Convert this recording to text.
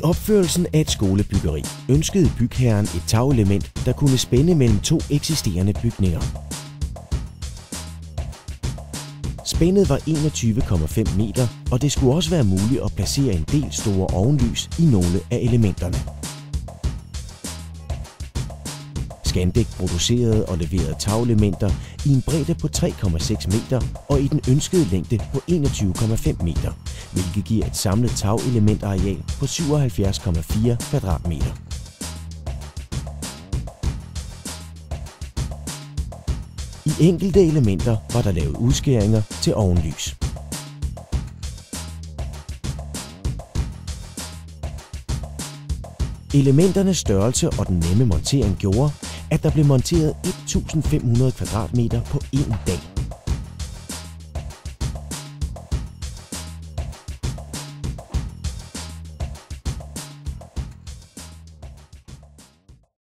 opførelsen af et skolebyggeri ønskede bygherren et tagelement, der kunne spænde mellem to eksisterende bygninger. Spændet var 21,5 meter, og det skulle også være muligt at placere en del store ovenlys i nogle af elementerne. Scandic producerede og leverede tagelementer i en bredde på 3,6 meter og i den ønskede længde på 21,5 meter, hvilket giver et samlet tagelementareal på 77,4 kvadratmeter. I enkelte elementer var der lavet udskæringer til ovenlys. Elementernes størrelse og den nemme montering gjorde, at der blev monteret 1500 kvadratmeter på én dag.